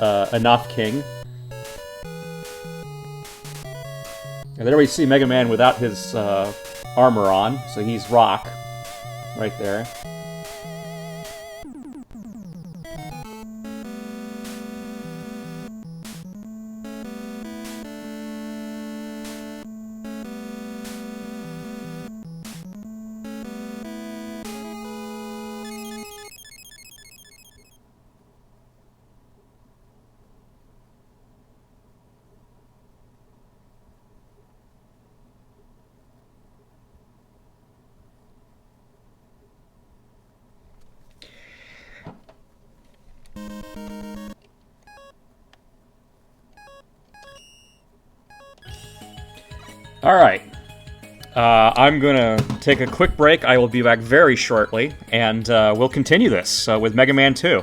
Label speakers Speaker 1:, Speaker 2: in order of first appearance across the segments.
Speaker 1: Enough King. And there we see Mega Man without his armor on, so he's Rock right there. Alright. I'm gonna take a quick break. I will be back very shortly, and we'll continue this with Mega Man 2.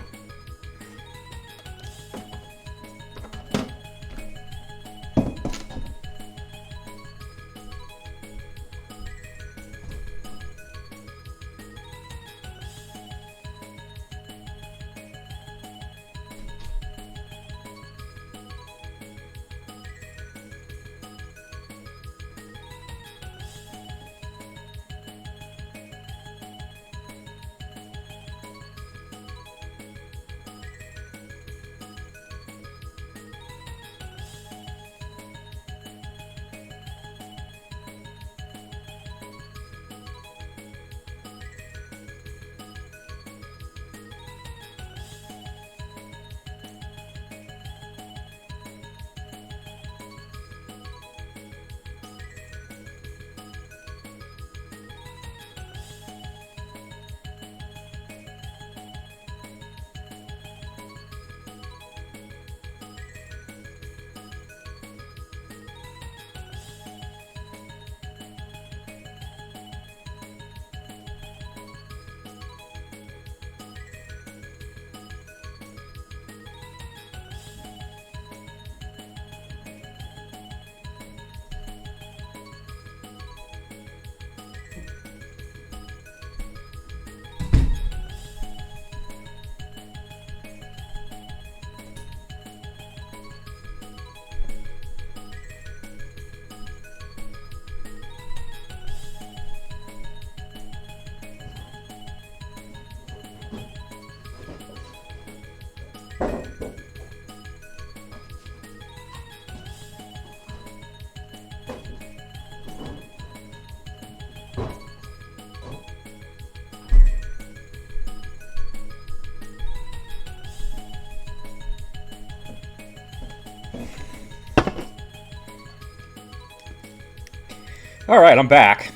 Speaker 1: Alright, I'm back.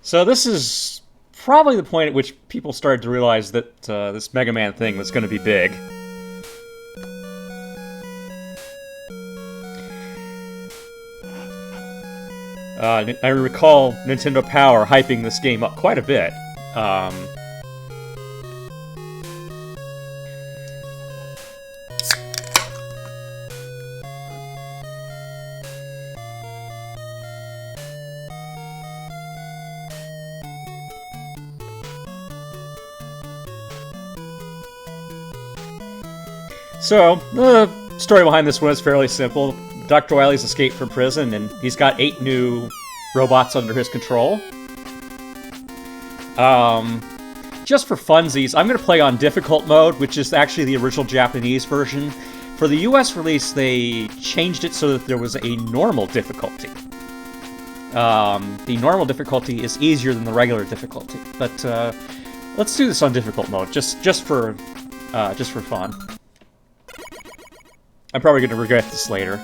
Speaker 1: So this is probably the point at which people started to realize that this Mega Man thing was going to be big. I recall Nintendo Power hyping this game up quite a bit. So, the story behind this one is fairly simple. Dr. Wily's escaped from prison, and he's got 8 new robots under his control. Just for funsies, I'm going to play on difficult mode, which is actually the original Japanese version. For the US release, they changed it so that there was a normal difficulty. The normal difficulty is easier than the regular difficulty, but let's do this on difficult mode, just for fun. I'm probably going to regret this later.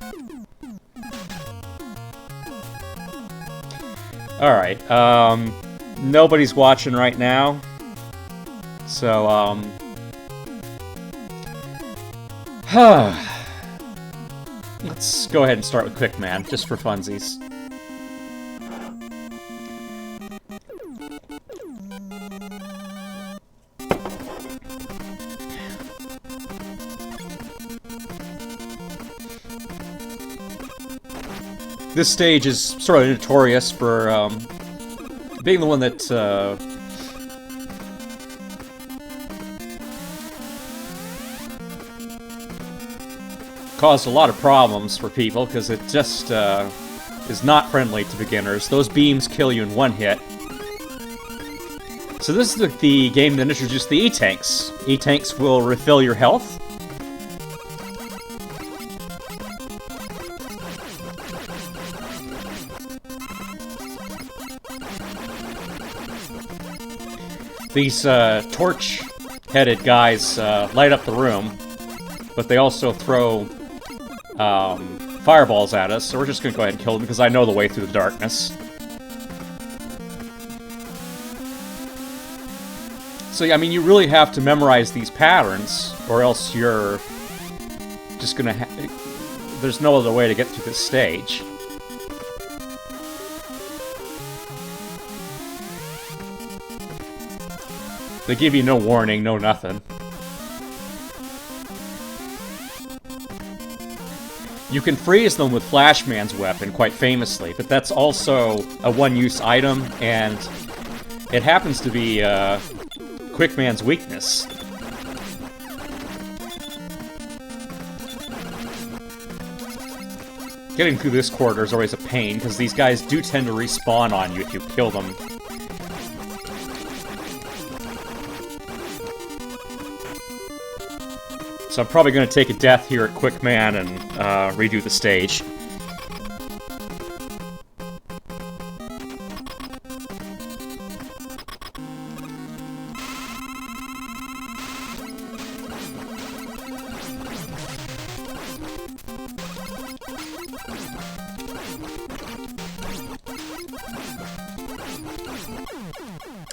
Speaker 1: Alright, nobody's watching right now. So, let's go ahead and start with Quick Man, just for funsies. This stage is sort of notorious for being the one that caused a lot of problems for people, because it just is not friendly to beginners. Those beams kill you in one hit. So this is the game that introduced the E-Tanks. E-Tanks will refill your health. These torch-headed guys light up the room, but they also throw fireballs at us, so we're just going to go ahead and kill them because I know the way through the darkness. So, I mean, you really have to memorize these patterns, or else you're just going to there's no other way to get through this stage. They give you no warning, no nothing. You can freeze them with Flashman's weapon, quite famously, but that's also a one-use item, and it happens to be Quickman's weakness. Getting through this corridor is always a pain, because these guys do tend to respawn on you if you kill them. So I'm probably going to take a death here at Quickman and redo the stage.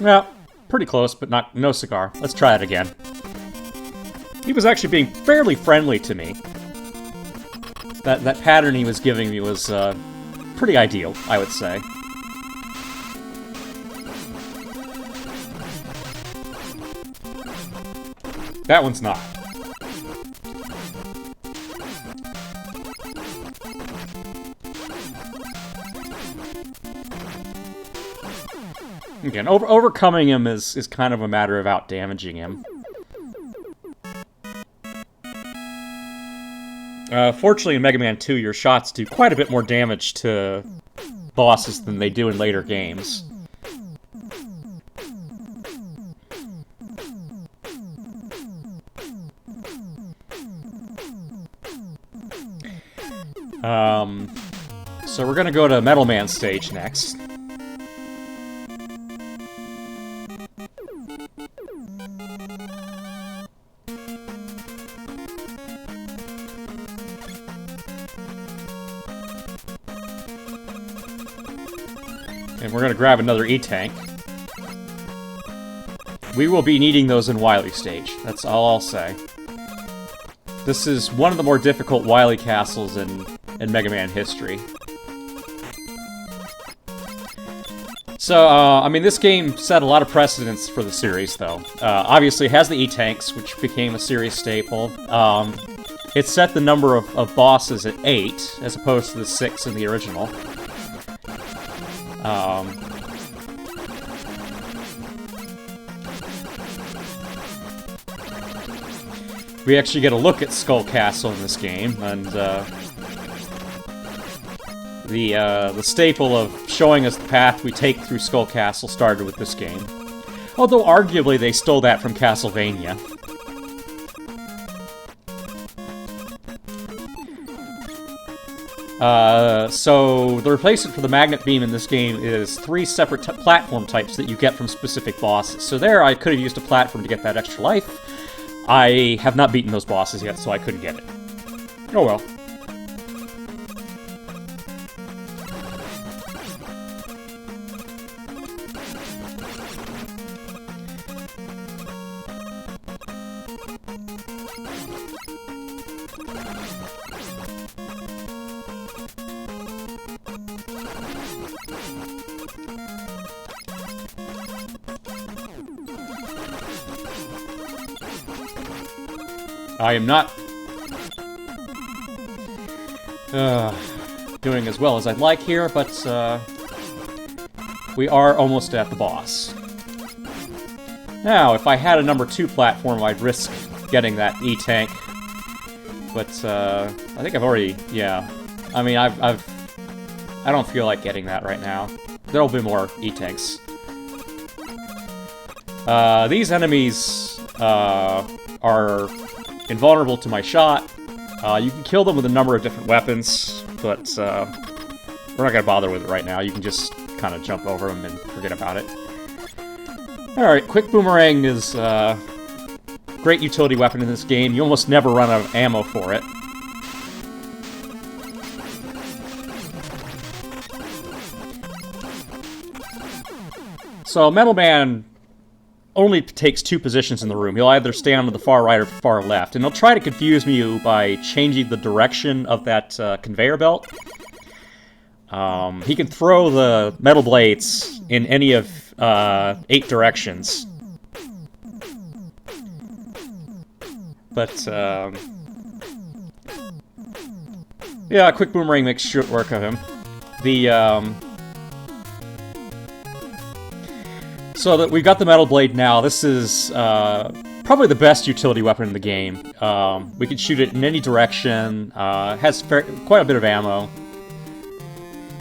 Speaker 1: Yeah, pretty close, but no cigar. Let's try it again. He was actually being fairly friendly to me. That pattern he was giving me was pretty ideal, I would say. That one's not. Again, overcoming him is kind of a matter of out-damaging him. Fortunately, in Mega Man 2, your shots do quite a bit more damage to bosses than they do in later games. So we're gonna go to Metal Man stage next. And we're gonna grab another E-Tank. We will be needing those in Wily stage. That's all I'll say. This is one of the more difficult Wily castles in Mega Man history. So, I mean, this game set a lot of precedents for the series, though. Obviously, it has the E-Tanks, which became a series staple. It set the number of bosses at 8, as opposed to the 6 in the original. We actually get a look at Skull Castle in this game, and the staple of showing us the path we take through Skull Castle started with this game. Although arguably they stole that from Castlevania. So the replacement for the magnet beam in this game is 3 separate platform types that you get from specific bosses. So there I could have used a platform to get that extra life. I have not beaten those bosses yet, so I couldn't get it. Oh well. I am not doing as well as I'd like here, but we are almost at the boss. Now, if I had a number 2 platform, I'd risk getting that E-Tank But I think I've already, yeah. I mean, I don't feel like getting that right now. There'll be more E-Tanks. These enemies are invulnerable to my shot. You can kill them with a number of different weapons, but we're not going to bother with it right now. You can just kind of jump over them and forget about it. Alright, Quick Boomerang is a great utility weapon in this game. You almost never run out of ammo for it. So Metal Man only takes two positions in the room. He'll either stand on the far right or far left, and he'll try to confuse you by changing the direction of that conveyor belt. He can throw the metal blades in any of 8 directions. But, yeah, Quick Boomerang makes short work of him. So that we've got the Metal Blade now. This is probably the best utility weapon in the game. We can shoot it in any direction. Has quite a bit of ammo.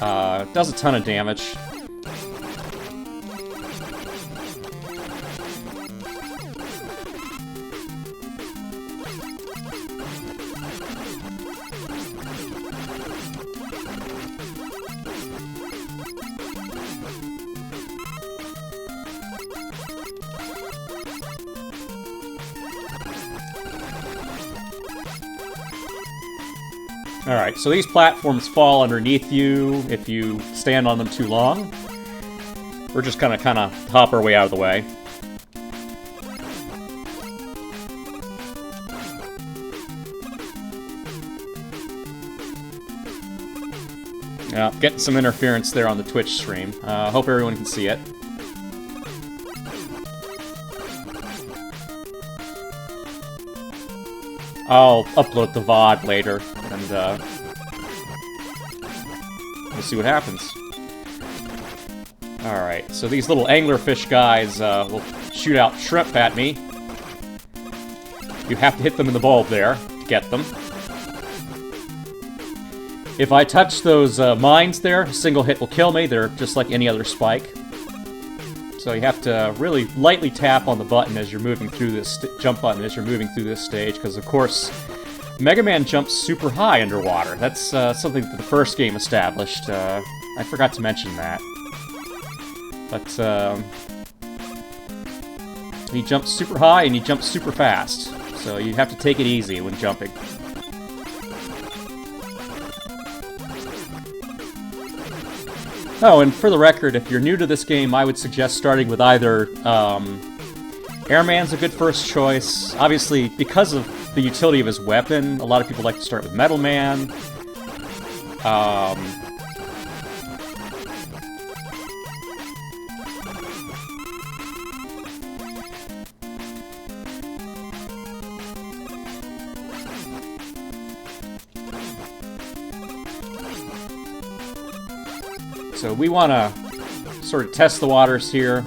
Speaker 1: Does a ton of damage. Alright, so these platforms fall underneath you if you stand on them too long. We're just gonna kind of hop our way out of the way. Yeah, getting some interference there on the Twitch stream. Hope everyone can see it. I'll upload the VOD later, and we'll see what happens. Alright, so these little anglerfish guys will shoot out shrimp at me. You have to hit them in the bulb there to get them. If I touch those mines there, a single hit will kill me. They're just like any other spike. So you have to really lightly tap on the button as you're moving through this jump button as you're moving through this stage, because of course Mega Man jumps super high underwater. That's something that the first game established. I forgot to mention that. But he jumps super high and he jumps super fast, so you have to take it easy when jumping. Oh, and for the record, if you're new to this game, I would suggest starting with either Airman's a good first choice. Obviously, because of the utility of his weapon, a lot of people like to start with Metal Man. So we want to sort of test the waters here.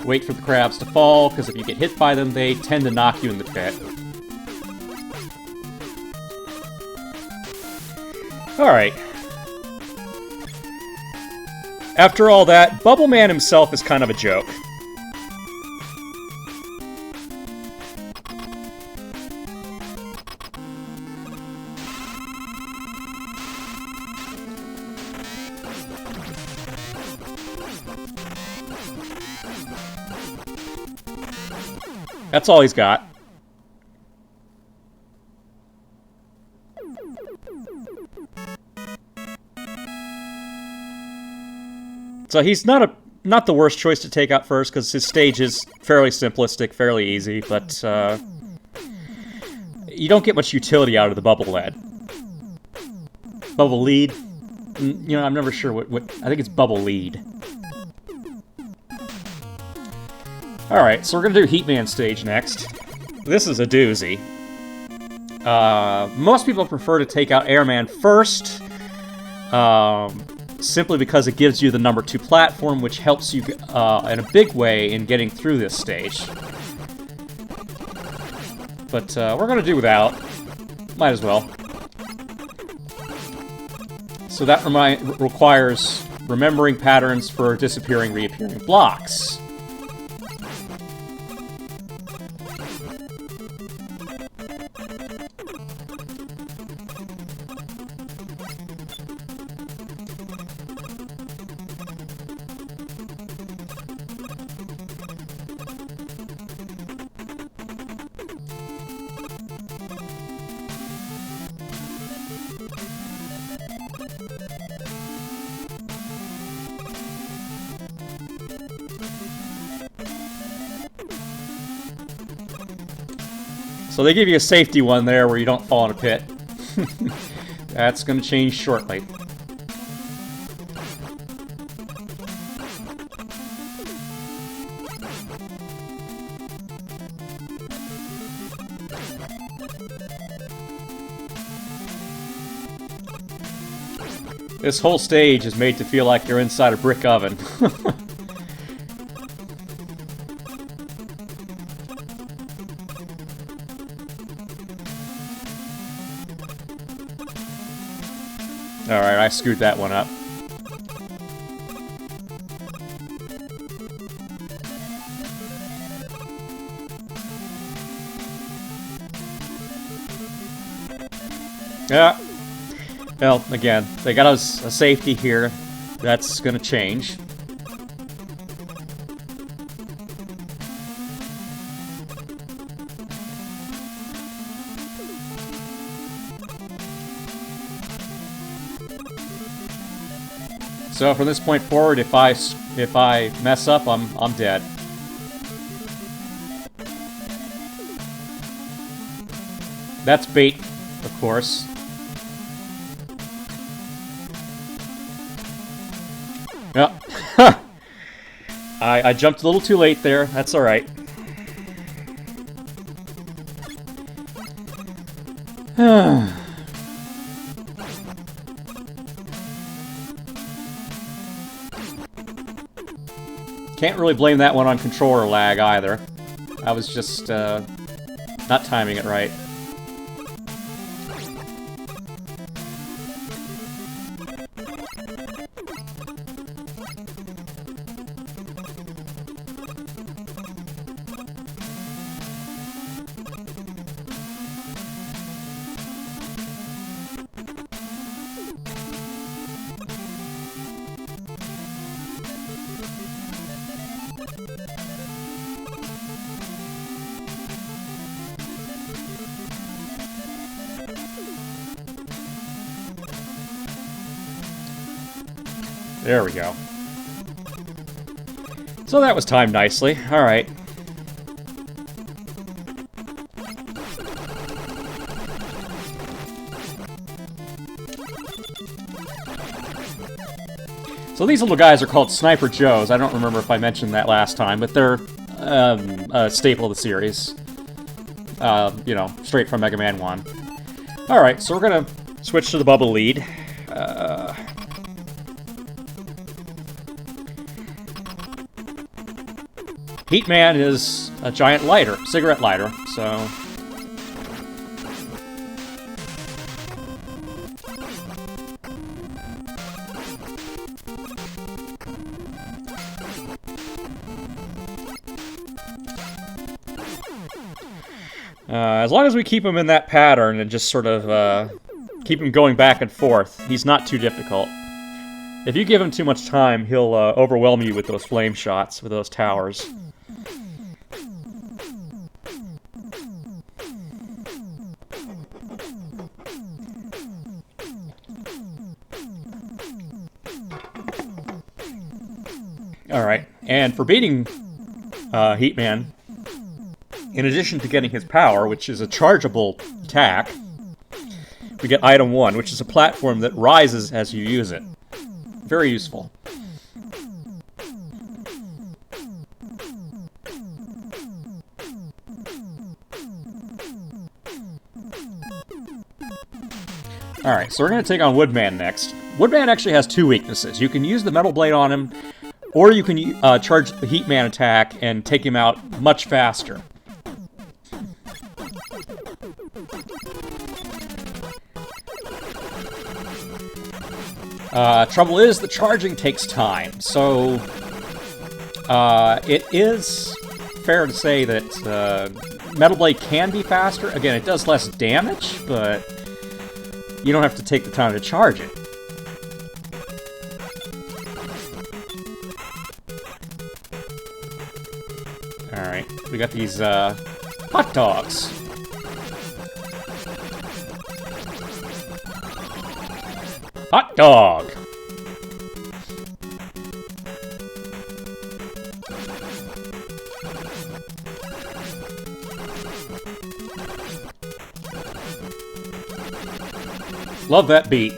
Speaker 1: Wait for the crabs to fall, because if you get hit by them, they tend to knock you in the pit. Alright. After all that, Bubble Man himself is kind of a joke. That's all he's got. So he's not the worst choice to take out first, because his stage is fairly simplistic, fairly easy, but you don't get much utility out of the Bubble Lead. Bubble Lead? You know, I'm never sure what I think it's Bubble Lead. Alright, so we're gonna do Heatman stage next. This is a doozy. Most people prefer to take out Airman first, simply because it gives you the number 2 platform, which helps you in a big way in getting through this stage. But we're gonna do without. Might as well. So that requires remembering patterns for disappearing, reappearing blocks. So they give you a safety one there where you don't fall in a pit. That's going to change shortly. This whole stage is made to feel like you're inside a brick oven. Alright, I screwed that one up. Yeah. Well, again, they got us a safety here. That's gonna change. So from this point forward, if I mess up, I'm dead. That's bait, of course. Yeah. I jumped a little too late there. That's all right. Can't really blame that one on controller lag either. I was just not timing it right. There we go. So that was timed nicely. Alright. So these little guys are called Sniper Joes. I don't remember if I mentioned that last time, but they're a staple of the series. You know, straight from Mega Man 1. Alright, so we're gonna switch to the bubble lead. Heatman is a giant lighter, cigarette lighter, so... as long as we keep him in that pattern and just sort of keep him going back and forth, he's not too difficult. If you give him too much time, he'll overwhelm you with those flame shots, with those towers. Alright, and for beating Heatman, in addition to getting his power, which is a chargeable attack, we get Item 1, which is a platform that rises as you use it. Very useful. Alright, so we're going to take on Woodman next. Woodman actually has two weaknesses. You can use the Metal Blade on him, or you can charge the Heatman attack and take him out much faster. Trouble is, the charging takes time, so it is fair to say that Metal Blade can be faster. Again, it does less damage, but you don't have to take the time to charge it. Alright, we got these hot dogs. Hot dog! Love that beat.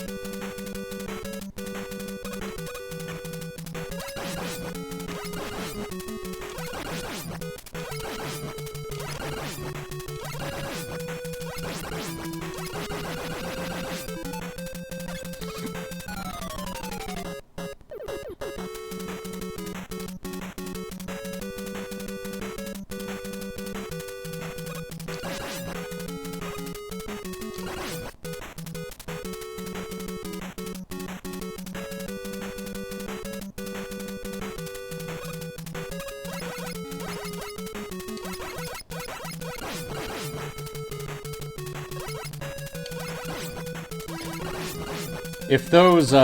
Speaker 1: If those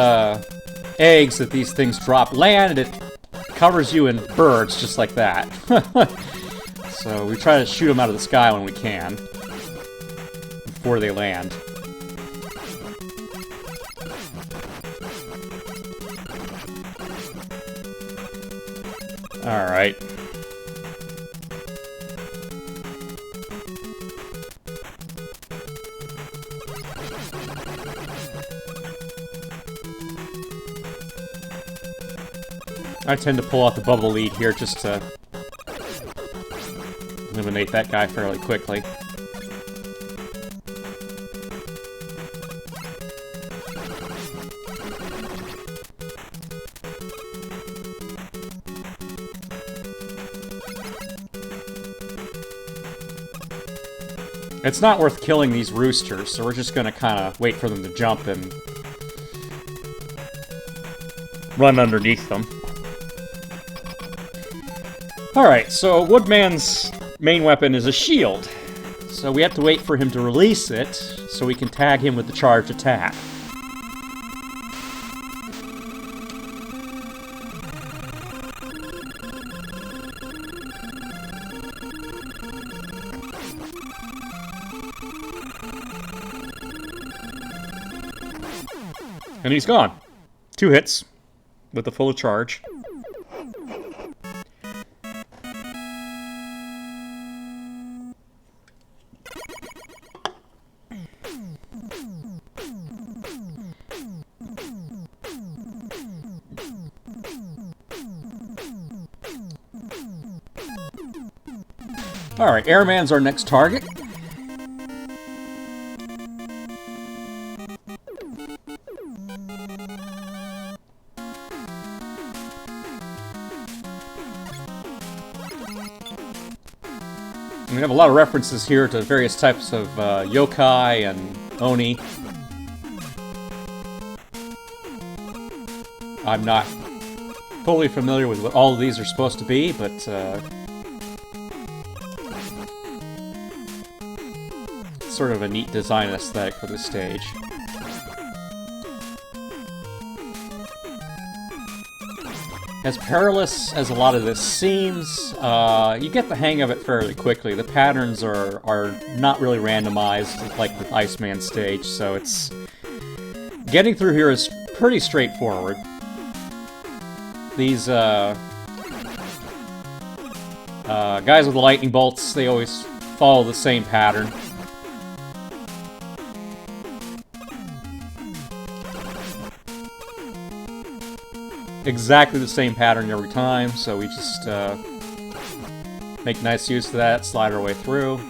Speaker 1: eggs that these things drop land, it covers you in birds just like that. So we try to shoot them out of the sky when we can, before they land. Alright. I tend to pull out the bubble lead here just to eliminate that guy fairly quickly. It's not worth killing these roosters, so we're just gonna kind of wait for them to jump and run underneath them. Alright, so Woodman's main weapon is a shield. So we have to wait for him to release it, so we can tag him with the charged attack. And he's gone. 2 hits with the full charge. Alright, Airman's our next target. We have a lot of references here to various types of yokai and oni. I'm not fully familiar with what all of these are supposed to be, but it's sort of a neat design aesthetic for this stage. As perilous as a lot of this seems, you get the hang of it fairly quickly. The patterns are not really randomized like with Iceman stage, so it's... Getting through here is pretty straightforward. These guys with the lightning bolts, they always follow the same pattern. Exactly the same pattern every time, so we just make nice use of that, slide our way through.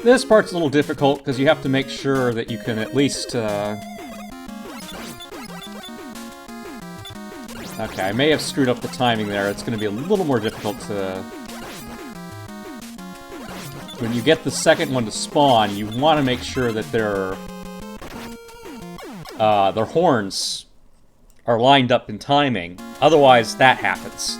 Speaker 1: This part's a little difficult because you have to make sure that you can at least... Okay, I may have screwed up the timing there. It's going to be a little more difficult to... When you get the second one to spawn, you want to make sure that their horns are lined up in timing. Otherwise, that happens.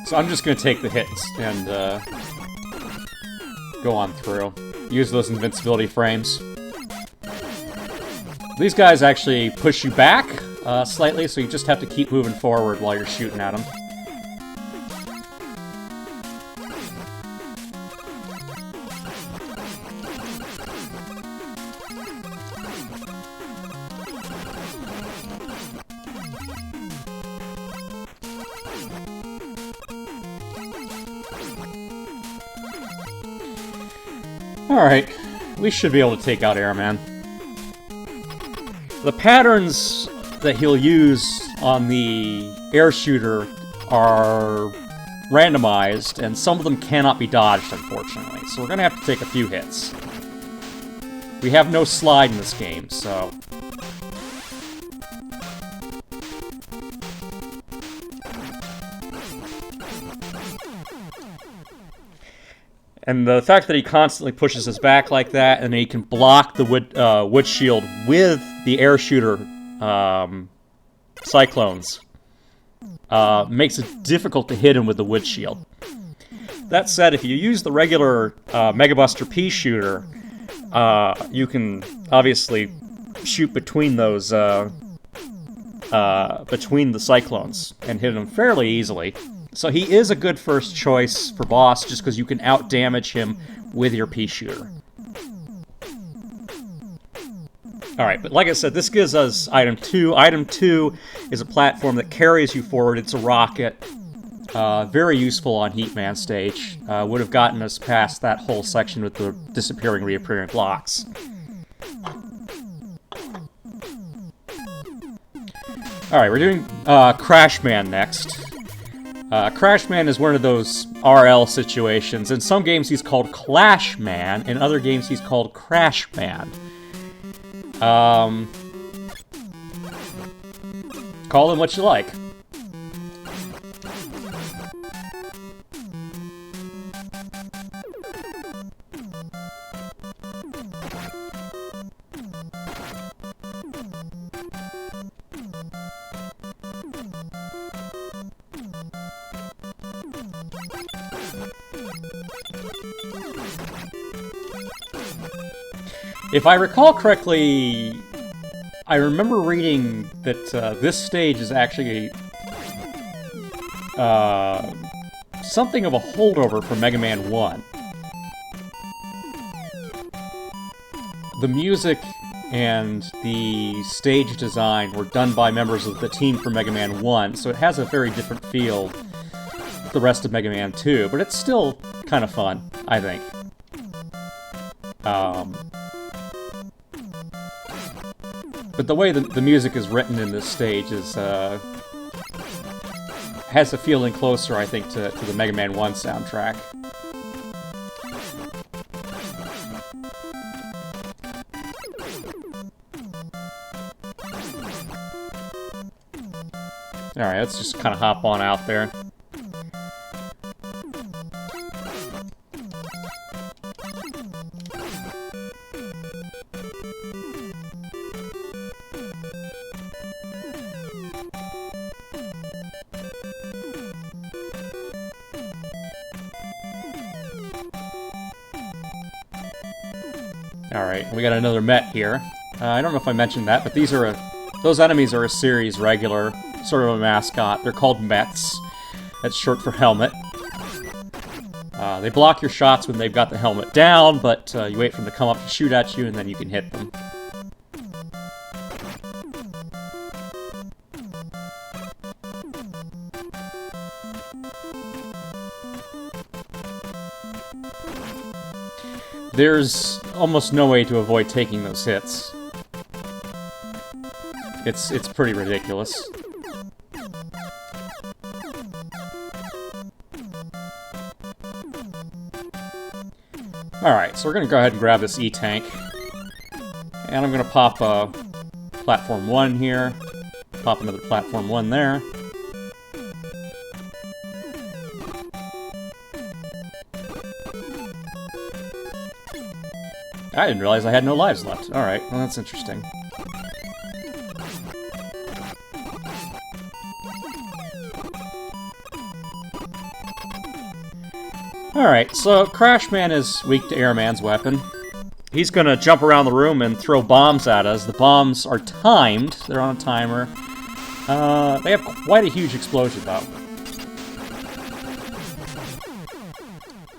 Speaker 1: So I'm just going to take the hits and go on through. Use those invincibility frames. These guys actually push you back slightly, so you just have to keep moving forward while you're shooting at them. Alright, we should be able to take out Airman. The patterns that he'll use on the air shooter are randomized, and some of them cannot be dodged, unfortunately. So we're going to have to take a few hits. We have no slide in this game, so... And the fact that he constantly pushes us back like that, and he can block the wood shield with the air shooter cyclones, makes it difficult to hit him with the wood shield. That said, if you use the regular Mega Buster P shooter, you can obviously shoot between those between the cyclones and hit them fairly easily. So he is a good first choice for boss, just because you can out-damage him with your pea shooter. Alright, but like I said, this gives us Item 2. Item 2 is a platform that carries you forward. It's a rocket. Very useful on Heatman stage. Would have gotten us past that whole section with the disappearing, reappearing blocks. Alright, we're doing Crashman next. Crashman is one of those RL situations. In some games he's called Clashman, in other games he's called Crashman. Call him what you like. If I recall correctly, I remember reading that this stage is actually something of a holdover from Mega Man 1. The music and the stage design were done by members of the team from Mega Man 1, so it has a very different feel to the rest of Mega Man 2, but it's still kind of fun, I think. But the way the music is written in this stage is has a feeling closer, I think, to the Mega Man 1 soundtrack. Alright, let's just kind of hop on out there. Alright, we got another Met here. I don't know if I mentioned that, but those enemies are a series regular, sort of a mascot. They're called Mets. That's short for helmet. They block your shots when they've got the helmet down, but you wait for them to come up to shoot at you, and then you can hit them. There's almost no way to avoid taking those hits. It's pretty ridiculous. Alright, so we're going to go ahead and grab this E-Tank. And I'm going to pop Platform 1 here. Pop another Platform 1 there. I didn't realize I had no lives left. Alright, well that's interesting. Alright, so Crashman is weak to Airman's weapon. He's gonna jump around the room and throw bombs at us. The bombs are timed. They're on a timer. They have quite a huge explosion, though.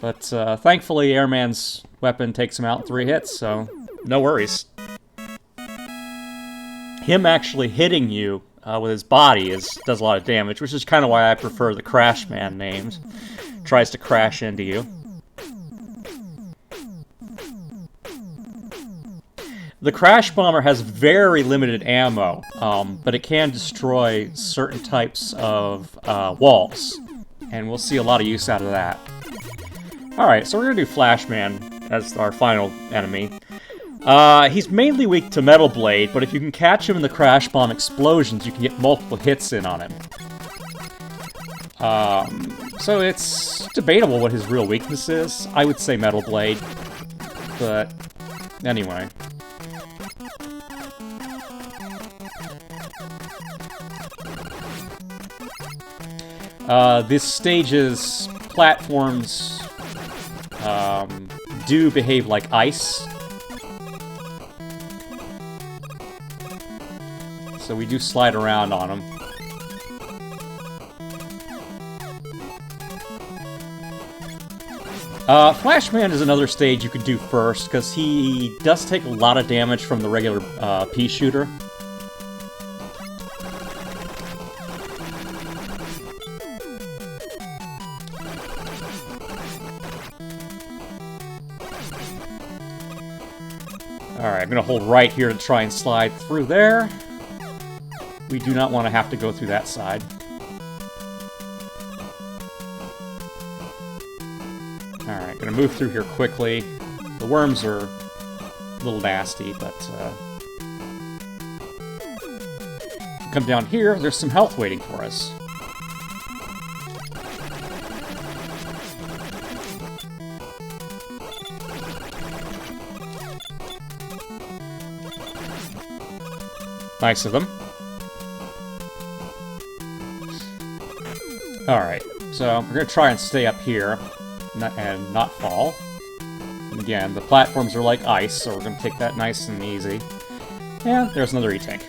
Speaker 1: But thankfully, Airman's weapon takes him out in 3 hits, so no worries. Him actually hitting you with his body does a lot of damage, which is kind of why I prefer the Crashman names. Tries to crash into you. The Crash Bomber has very limited ammo, but it can destroy certain types of walls, and we'll see a lot of use out of that. Alright, so we're going to do Flashman as our final enemy. He's mainly weak to Metal Blade, but if you can catch him in the Crash Bomb explosions, you can get multiple hits in on him. So it's debatable what his real weakness is. I would say Metal Blade, but anyway. This stage's platforms do behave like ice. So we do slide around on them. Flashman is another stage you could do first, because he does take a lot of damage from the regular pea shooter. Alright, I'm going to hold right here to try and slide through there. We do not want to have to go through that side. Alright, gonna move through here quickly. The worms are a little nasty, but come down here, there's some health waiting for us. Nice of them. Alright, so we're gonna try and stay up here. And not fall. And again, the platforms are like ice, so we're going to take that nice and easy. And there's another E-Tank.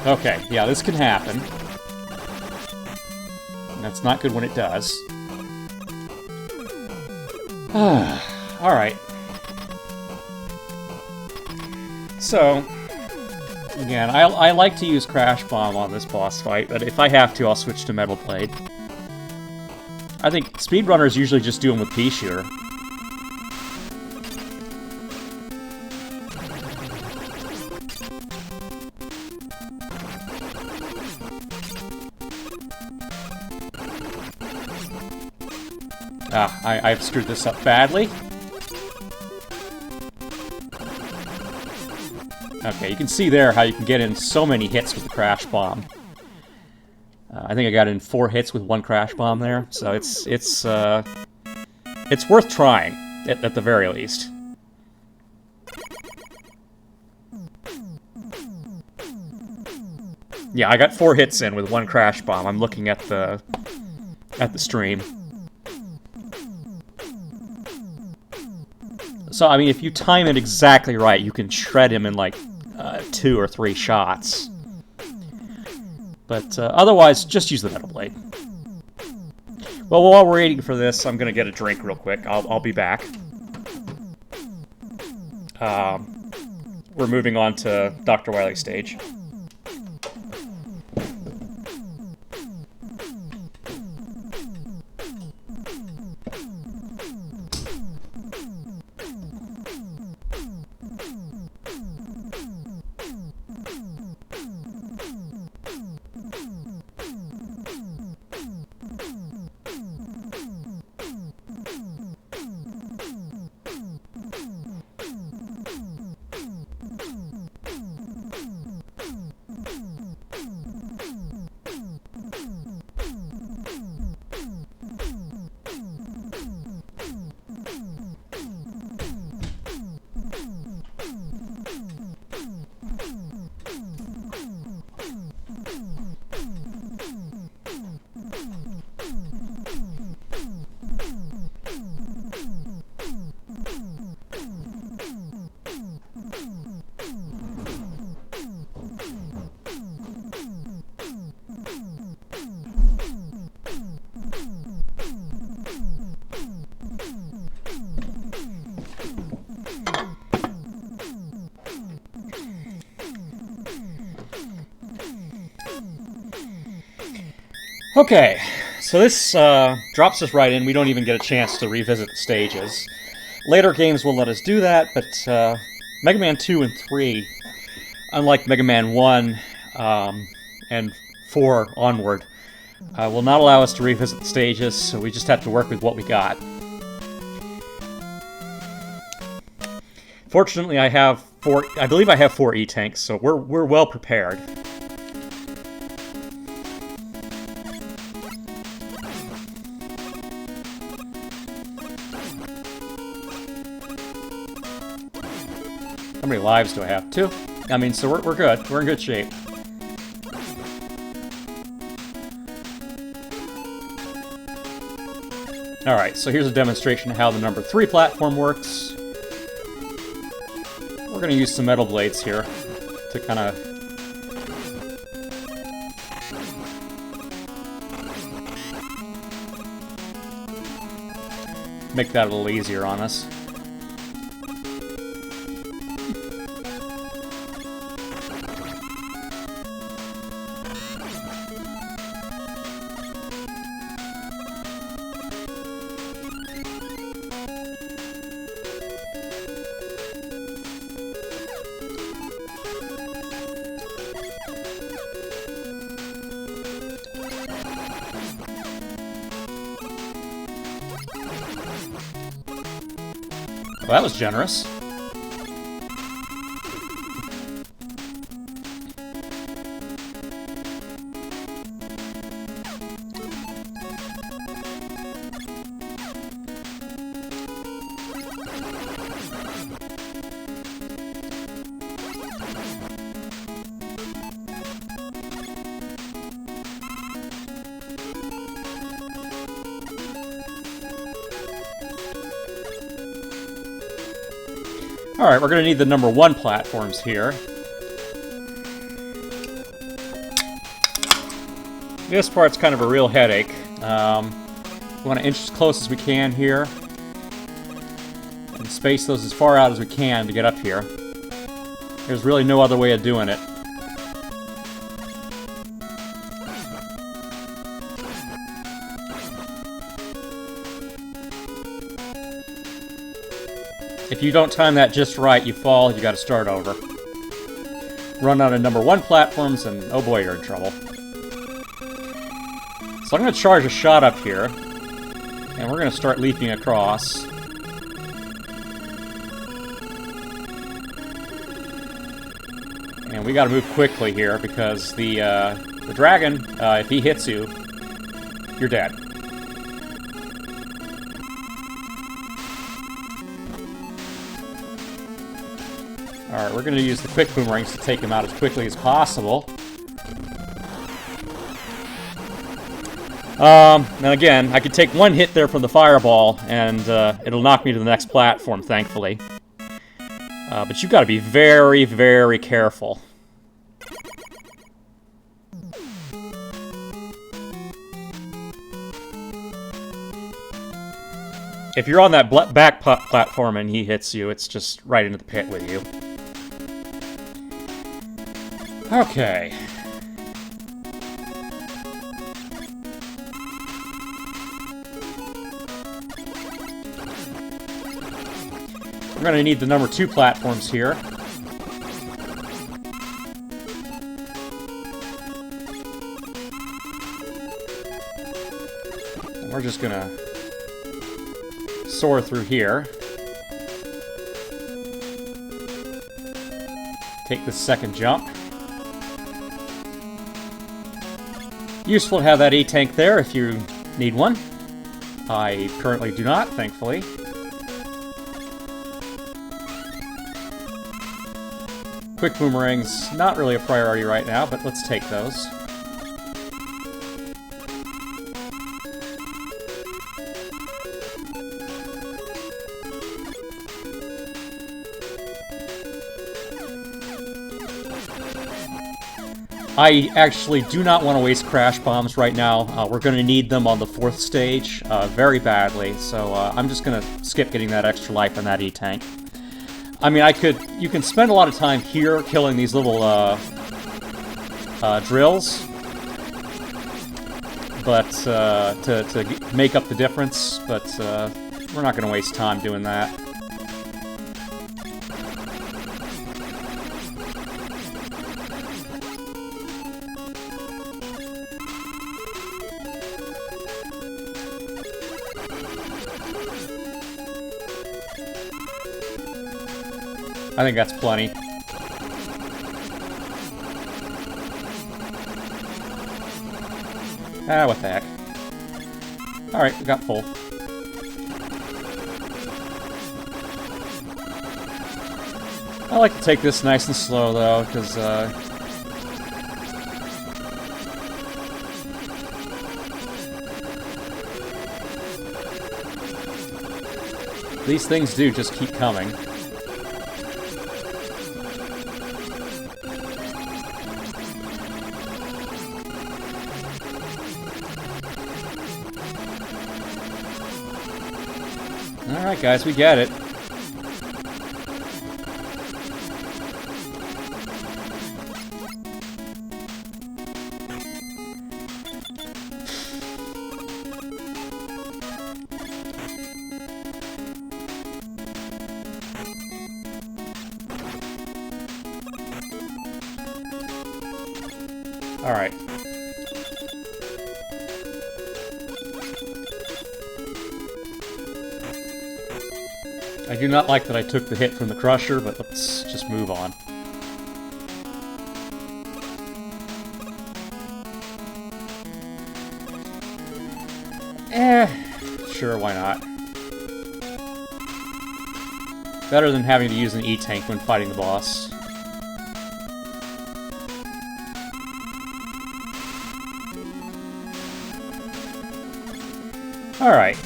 Speaker 1: Okay, yeah, this can happen. That's not good when it does. Alright. So, again, I like to use Crash Bomb on this boss fight, but if I have to, I'll switch to Metal Blade. I think speedrunners usually just do them with pea shooter. I've screwed this up badly. Okay, you can see there how you can get in so many hits with the Crash Bomb. I think I got in 4 hits with 1 Crash Bomb there, so it's worth trying, at the very least. Yeah, I got 4 hits in with 1 Crash Bomb. I'm looking at the stream. So, I mean, if you time it exactly right, you can shred him in, like, 2 or 3 shots. But otherwise, just use the Metal Blade. Well, while we're waiting for this, I'm going to get a drink real quick. I'll be back. We're moving on to Dr. Wily's stage. Okay, so this drops us right in. We don't even get a chance to revisit the stages. Later games will let us do that, but Mega Man 2 and 3, unlike Mega Man 1 and 4 onward, will not allow us to revisit the stages, so we just have to work with what we got. Fortunately, I believe I have 4 E-Tanks, so we're well prepared. How many lives do I have? 2? I mean, so we're good. We're in good shape. Alright, so here's a demonstration of how the number 3 platform works. We're going to use some Metal Blades here to kind of make that a little easier on us. Well, that was generous. Alright, we're going to need the number 1 platforms here. This part's kind of a real headache. We want to inch as close as we can here. And space those as far out as we can to get up here. There's really no other way of doing it. If you don't time that just right, you fall, you gotta start over. Run out of number 1 platforms, and oh boy, you're in trouble. So I'm gonna charge a shot up here, and we're gonna start leaping across. And we gotta move quickly here, because the dragon, if he hits you, you're dead. Alright, we're going to use the quick boomerangs to take him out as quickly as possible. And again, I could take 1 hit there from the fireball, and it'll knock me to the next platform, thankfully. But you've got to be very, very careful. If you're on that back platform and he hits you, it's just right into the pit with you. Okay. We're going to need the number 2 platforms here. And we're just going to soar through here. Take the second jump. Useful to have that E-tank there if you need one. I currently do not, thankfully. Quick boomerangs, not really a priority right now, but let's take those. I actually do not want to waste crash bombs right now. We're going to need them on the 4th stage very badly, so I'm just going to skip getting that extra life on that E-tank. I mean, you can spend a lot of time here killing these little drills, but to make up the difference, but we're not going to waste time doing that. I think that's plenty. Ah, what the heck. Alright, we got full. I like to take this nice and slow, though, because, these things do just keep coming. Alright guys, we get it. Alright. I do not like that I took the hit from the Crusher, but let's just move on. Sure, why not? Better than having to use an E-tank when fighting the boss. Alright.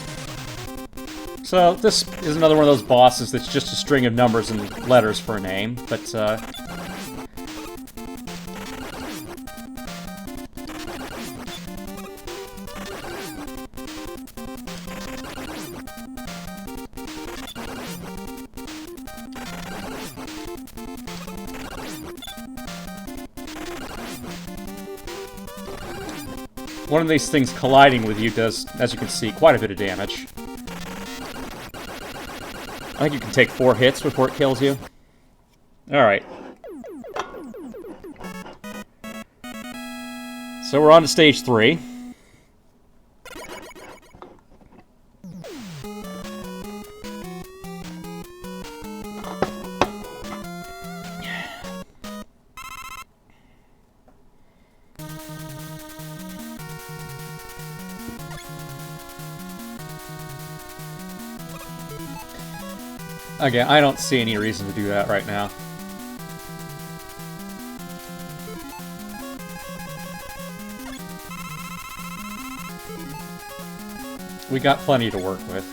Speaker 1: So, this is another one of those bosses that's just a string of numbers and letters for a name, but, one of these things colliding with you does, as you can see, quite a bit of damage. I think you can take 4 hits before it kills you. Alright. So we're on to stage 3. Again, I don't see any reason to do that right now. We got plenty to work with.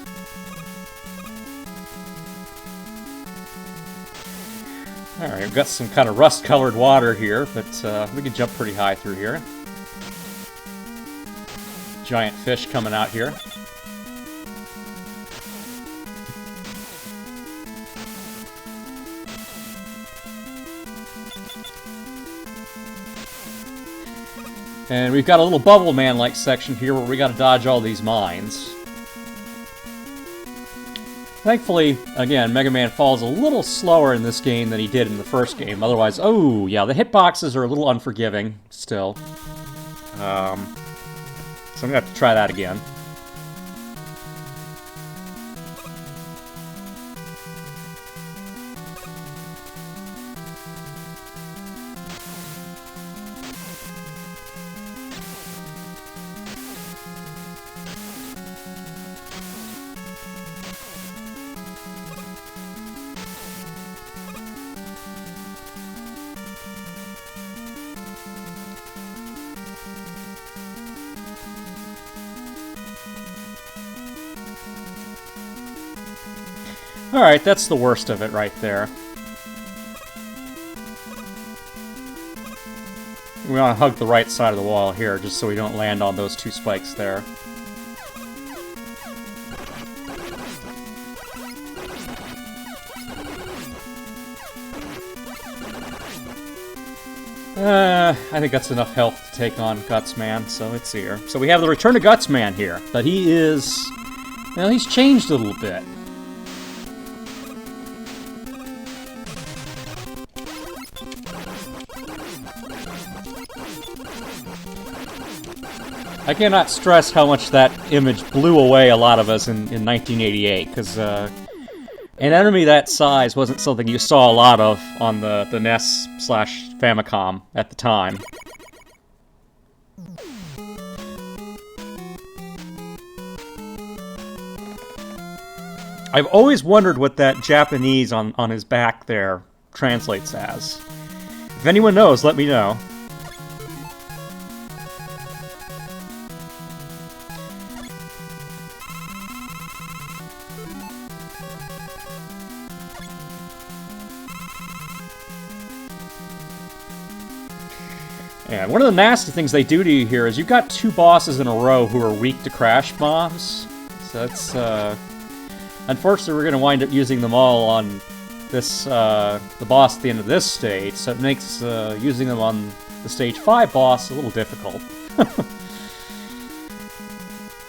Speaker 1: Alright, we've got some kind of rust-colored water here, but we can jump pretty high through here. Giant fish coming out here. And we've got a little Bubble Man-like section here where we gotta dodge all these mines. Thankfully, again, Mega Man falls a little slower in this game than he did in the first game. Otherwise, oh, yeah, the hitboxes are a little unforgiving still. So I'm gonna have to try that again. Alright, that's the worst of it right there. We want to hug the right side of the wall here, just so we don't land on those two spikes there. I think that's enough health to take on Gutsman, so it's here. So we have the return of Gutsman here, but he is... well, he's changed a little bit. I cannot stress how much that image blew away a lot of us in 1988, because an enemy that size wasn't something you saw a lot of on the NES/Famicom at the time. I've always wondered what that Japanese on his back there translates as. If anyone knows, let me know. And one of the nasty things they do to you here is you've got two bosses in a row who are weak to crash bombs. So that's, unfortunately we're going to wind up using them all on this, the boss at the end of this stage, so it makes using them on the Stage 5 boss a little difficult.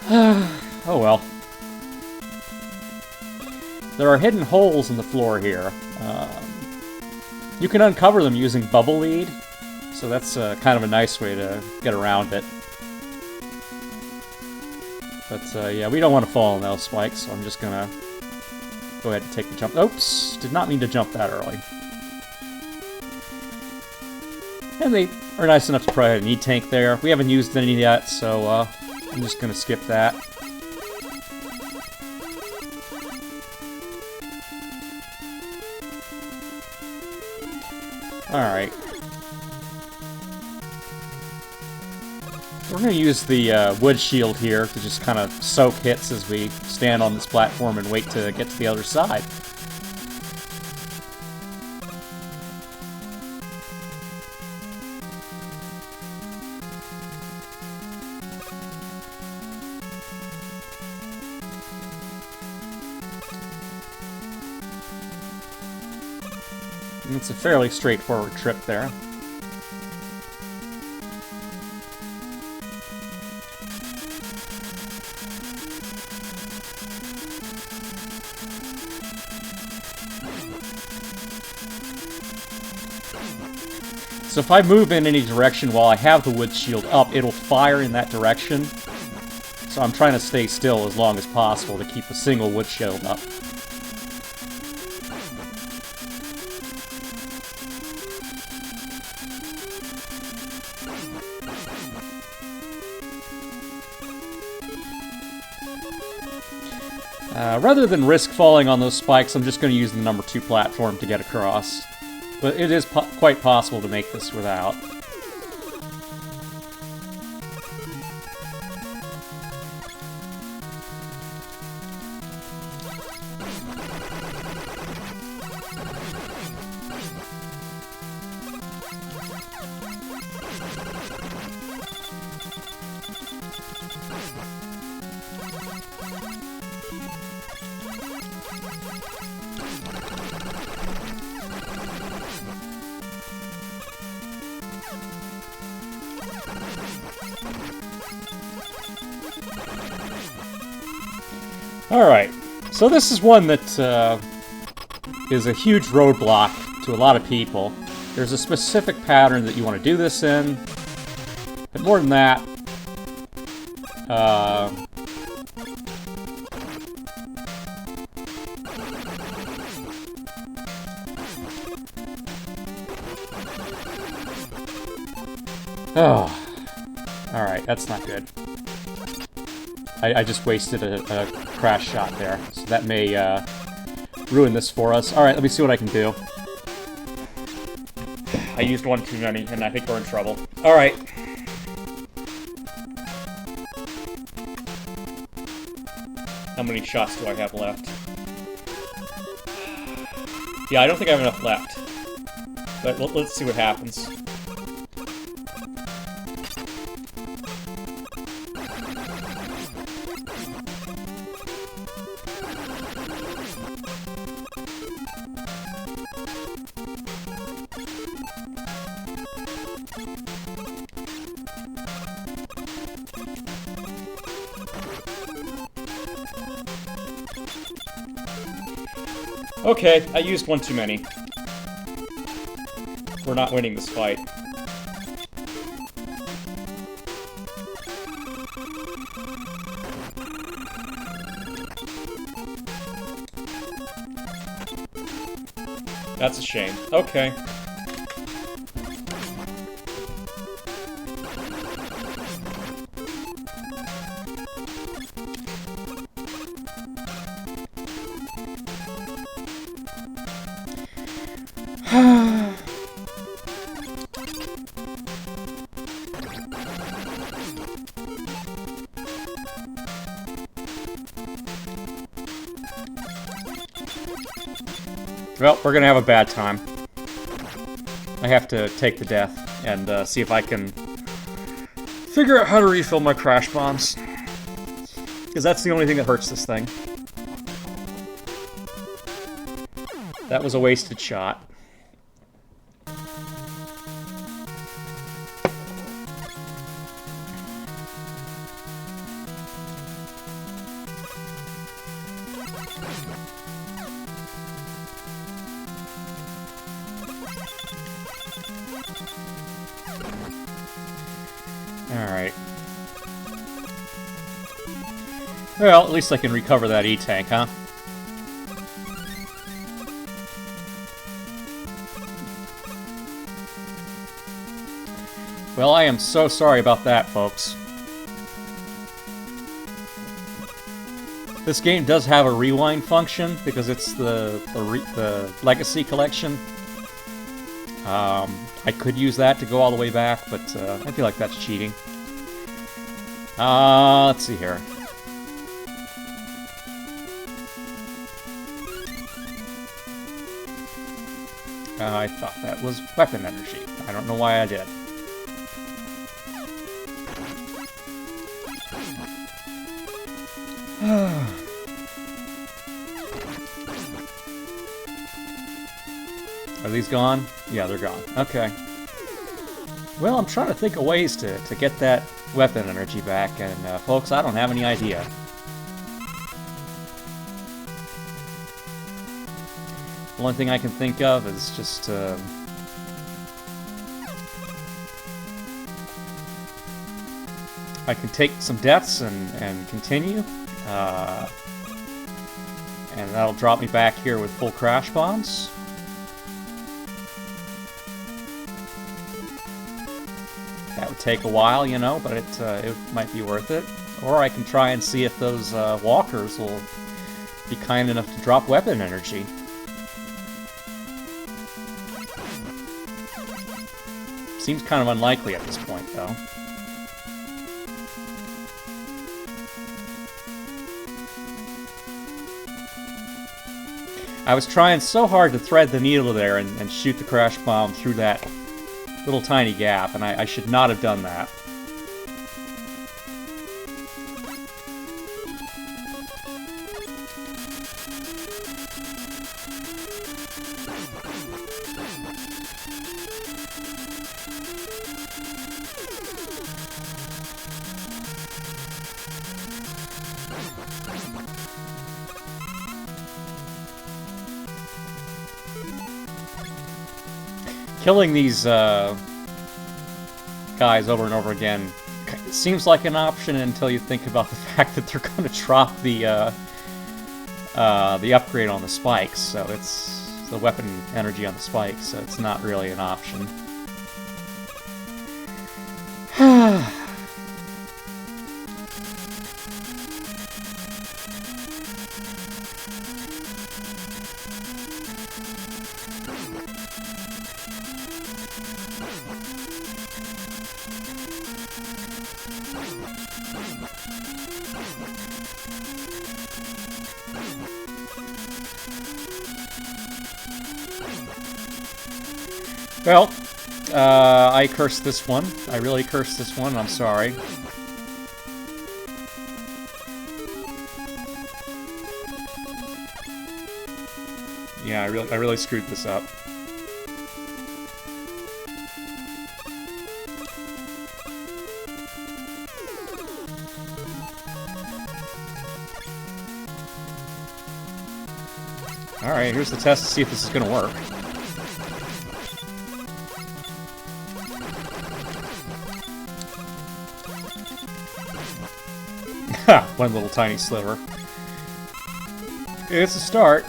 Speaker 1: Oh well. There are hidden holes in the floor here. You can uncover them using Bubble Lead. So that's kind of a nice way to get around it. But yeah, we don't want to fall on those spikes, so I'm just gonna go ahead and take the jump. Oops! Did not mean to jump that early. And they are nice enough to provide an E-Tank there. We haven't used any yet, so I'm just gonna skip that. Alright. We're going to use the wood shield here to just kind of soak hits as we stand on this platform and wait to get to the other side. And it's a fairly straightforward trip there. So if I move in any direction while I have the wood shield up, it'll fire in that direction. So I'm trying to stay still as long as possible to keep a single wood shield up. Rather than risk falling on those spikes, I'm just going to use the number 2 platform to get across. But it is quite possible to make this without. Alright, so this is one that is a huge roadblock to a lot of people. There's a specific pattern that you want to do this in, but more than that, oh, alright, that's not good. I just wasted a crash shot there, so that may ruin this for us. Alright, let me see what I can do. I used one too many, and I think we're in trouble. Alright. How many shots do I have left? Yeah, I don't think I have enough left. But let's see what happens. Okay, I used one too many. We're not winning this fight. That's a shame. Okay. Well, we're gonna have a bad time. I have to take the death and see if I can figure out how to refill my crash bombs. Because that's the only thing that hurts this thing. That was a wasted shot. Alright. Well, at least I can recover that E-Tank, huh? Well, I am so sorry about that, folks. This game does have a rewind function, because it's the Legacy Collection. I could use that to go all the way back, but I feel like that's cheating. Let's see here. I thought that was weapon energy. I don't know why I did. Are these gone? Yeah, they're gone. Okay. Well, I'm trying to think of ways to get that weapon energy back, and folks, I don't have any idea. The only thing I can think of is just I can take some deaths and continue, and that'll drop me back here with full crash bombs. That would take a while, you know, but it might be worth it. Or I can try and see if those walkers will be kind enough to drop weapon energy. Seems kind of unlikely at this point, though. I was trying so hard to thread the needle there and shoot the crash bomb through that little tiny gap, and I should not have done that. killing these guys over and over again seems like an option until you think about the fact that they're going to drop the upgrade on the spikes, so it's the weapon energy on the spikes, so it's not really an option. Well, I cursed this one. I really cursed this one. I'm sorry. Yeah, I really screwed this up. Alright, here's the test to see if this is gonna work. Ha! One little tiny sliver. It's a start.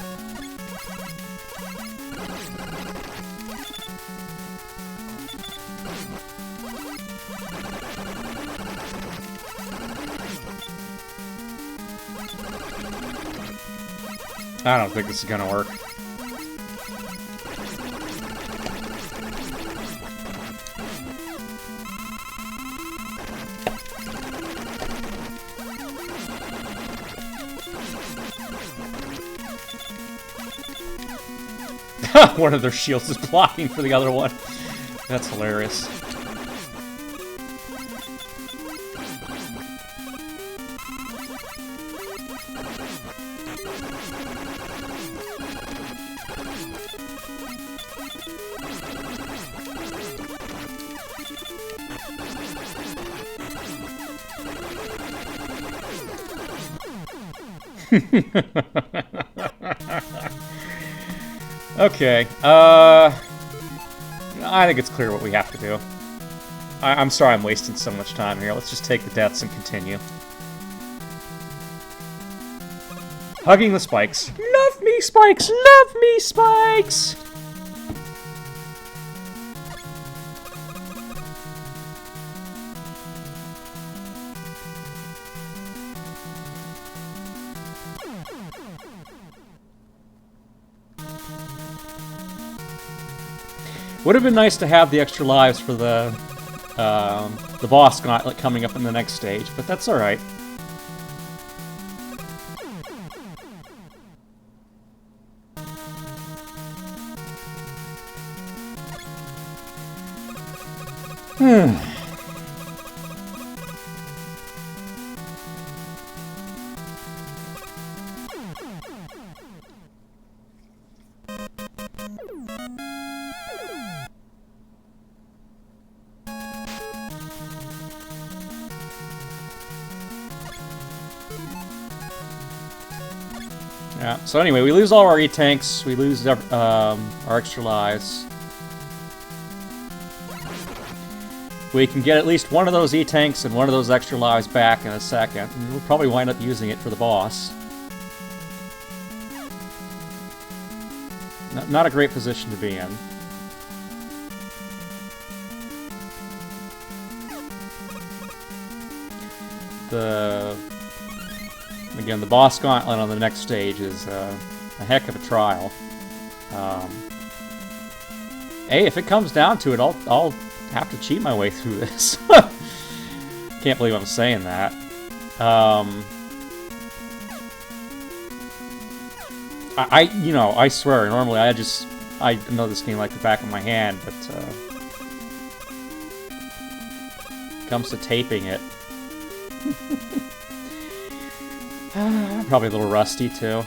Speaker 1: I don't think this is gonna work. One of their shields is blocking for the other one. That's hilarious. Okay, I think it's clear what we have to do. I'm sorry I'm wasting so much time here. Let's just take the deaths and continue. Hugging the spikes. Love me, spikes! Love me, spikes! Would have been nice to have the extra lives for the boss gauntlet coming up in the next stage, but that's alright. Yeah, so anyway, we lose all our E-tanks, we lose our extra lives. We can get at least one of those E-tanks and one of those extra lives back in a second, and we'll probably wind up using it for the boss. Not a great position to be in. Again, the boss gauntlet on the next stage is a heck of a trial. Hey, if it comes down to it, I'll have to cheat my way through this. Can't believe I'm saying that. I swear, normally I know this game like the back of my hand, but comes to taping it. Probably a little rusty, too.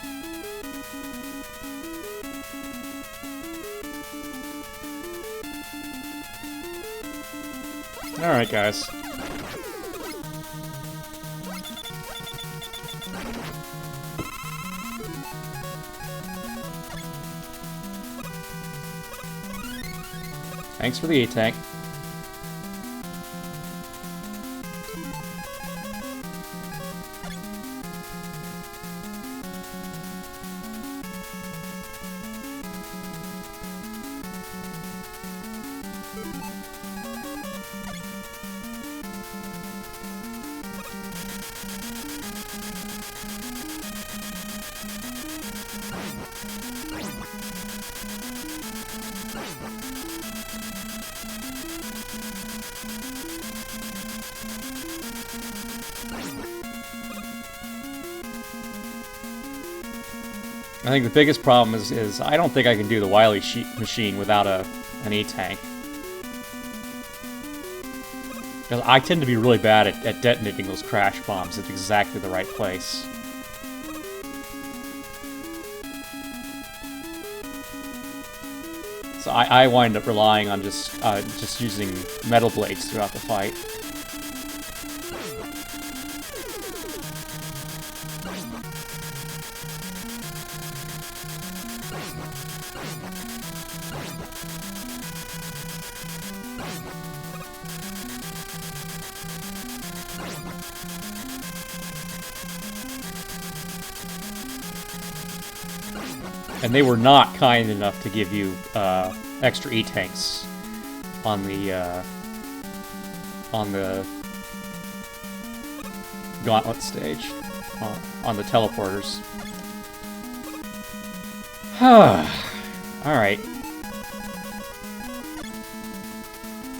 Speaker 1: Alright, guys. Thanks for the A-Tank. I think the biggest problem is I don't think I can do the Wily machine without an A-Tank. Because I tend to be really bad at detonating those crash bombs at exactly the right place. So I wind up relying on just using metal blades throughout the fight. And they were not kind enough to give you extra E-tanks on the Gauntlet stage, on the teleporters. Alright.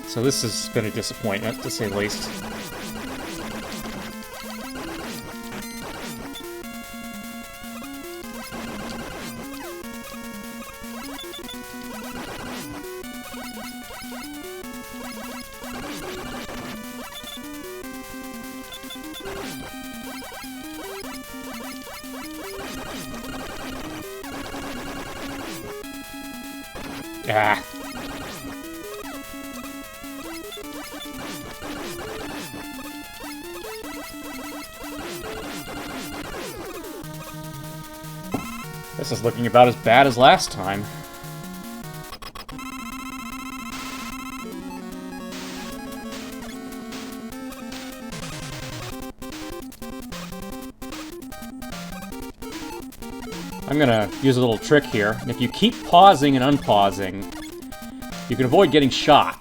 Speaker 1: So this has been a disappointment, to say the least. Ah. This is looking about as bad as last time. I'm gonna use a little trick here, and if you keep pausing and unpausing, you can avoid getting shot.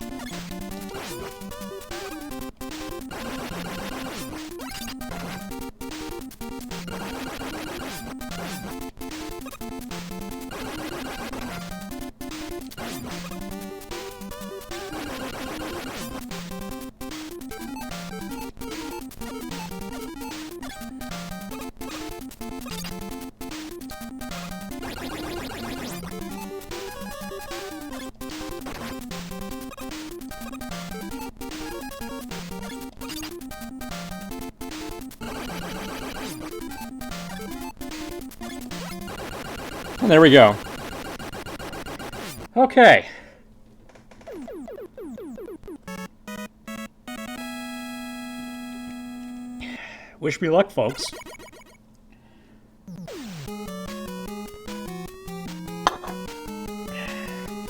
Speaker 1: And there we go. Okay. Wish me luck, folks.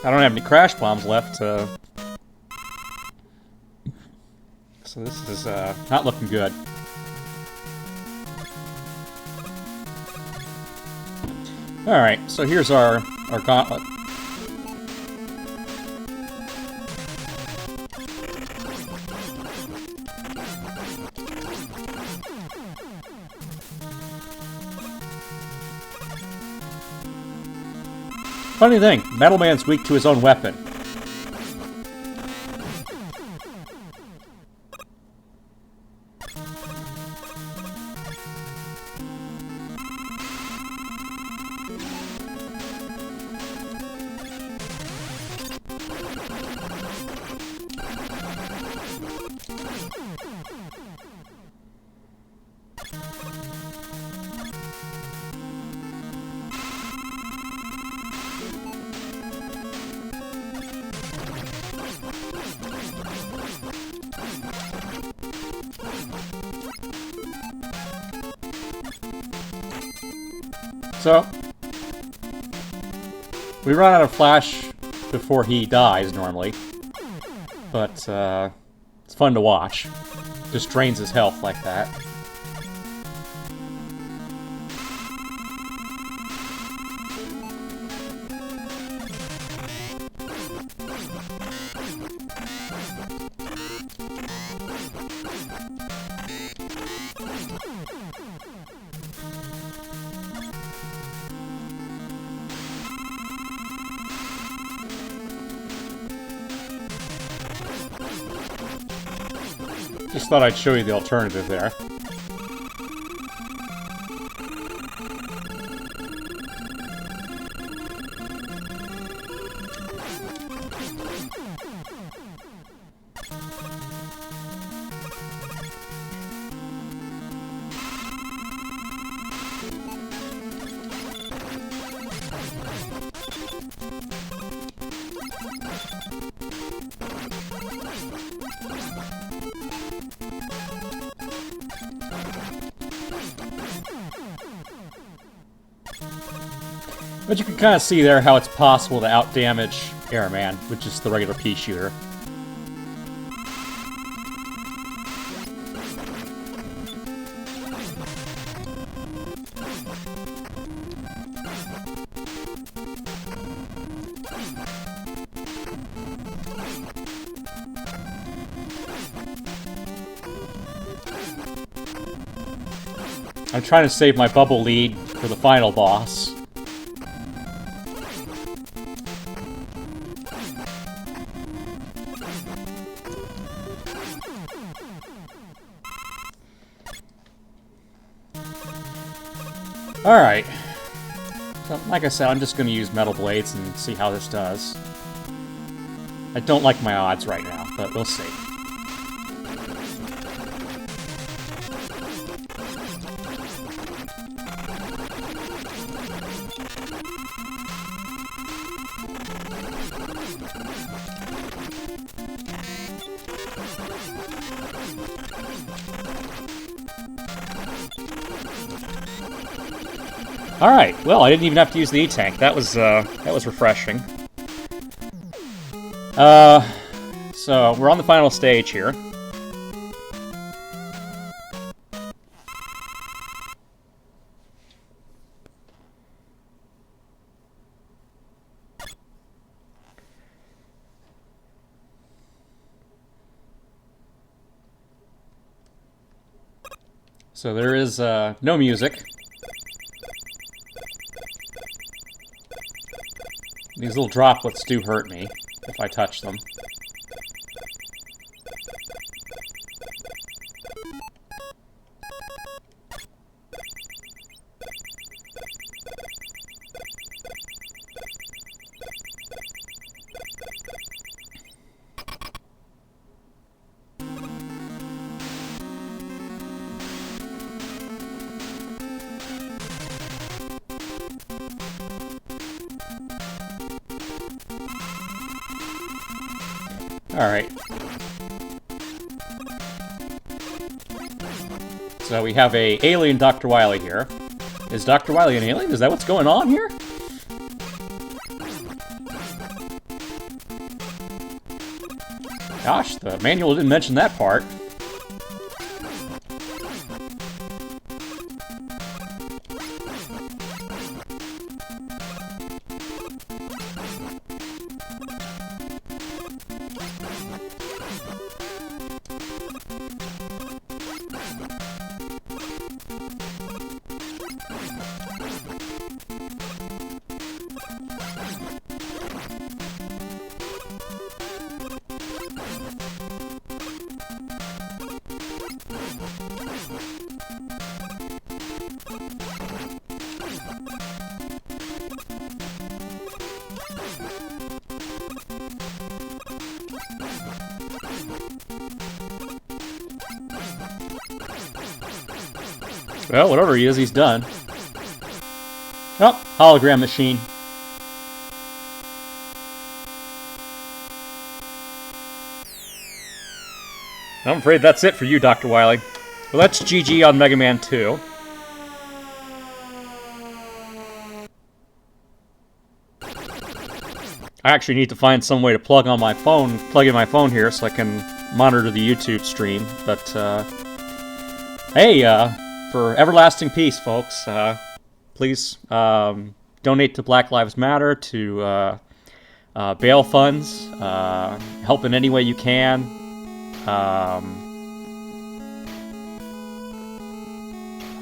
Speaker 1: I don't have any crash bombs left, so this is not looking good. Alright, so here's our gauntlet. Funny thing, Metal Man's weak to his own weapon. So, we run out of flash before he dies, normally. but it's fun to watch. Just drains his health like that. Just thought I'd show you the alternative there. But you can kind of see there how it's possible to outdamage Airman with just the regular pea shooter. I'm trying to save my bubble lead for the final boss. Alright. So, like I said, I'm just going to use Metal Blades and see how this does. I don't like my odds right now, but we'll see. Alright, well, I didn't even have to use the E-Tank. That was refreshing. So, we're on the final stage here. So there is, no music. These little droplets do hurt me if I touch them. Alright. So we have a alien Dr. Wily here. Is Dr. Wily an alien? Is that what's going on here? Gosh, the manual didn't mention that part. Well, whatever he is, he's done. Oh, hologram machine. I'm afraid that's it for you, Dr. Wily. Well, that's GG on Mega Man 2. I actually need to find some way to plug in my phone here so I can monitor the YouTube stream. But, hey, for everlasting peace, folks, please donate to Black Lives Matter, to bail funds, help in any way you can.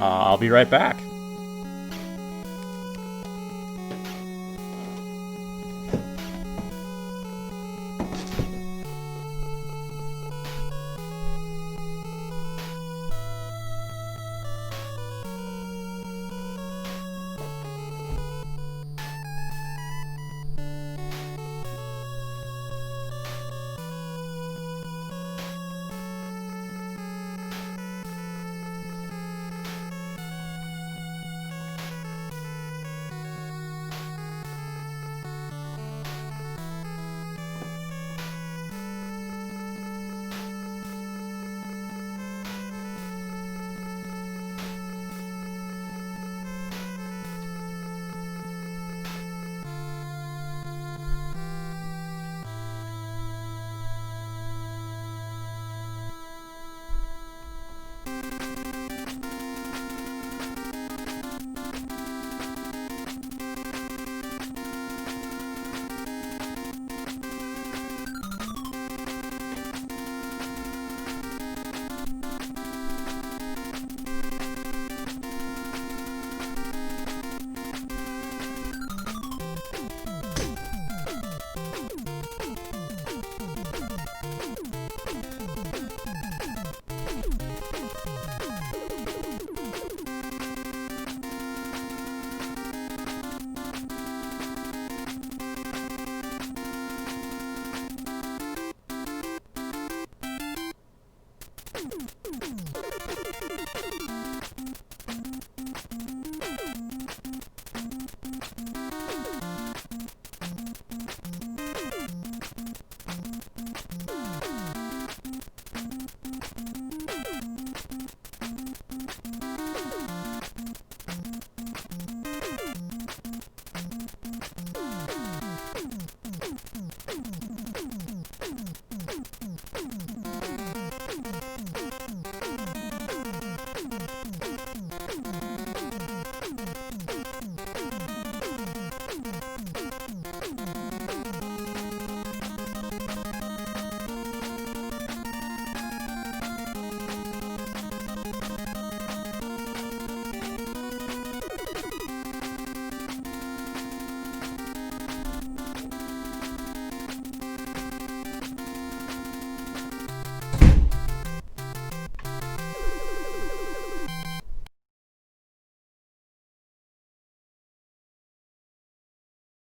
Speaker 1: I'll be right back.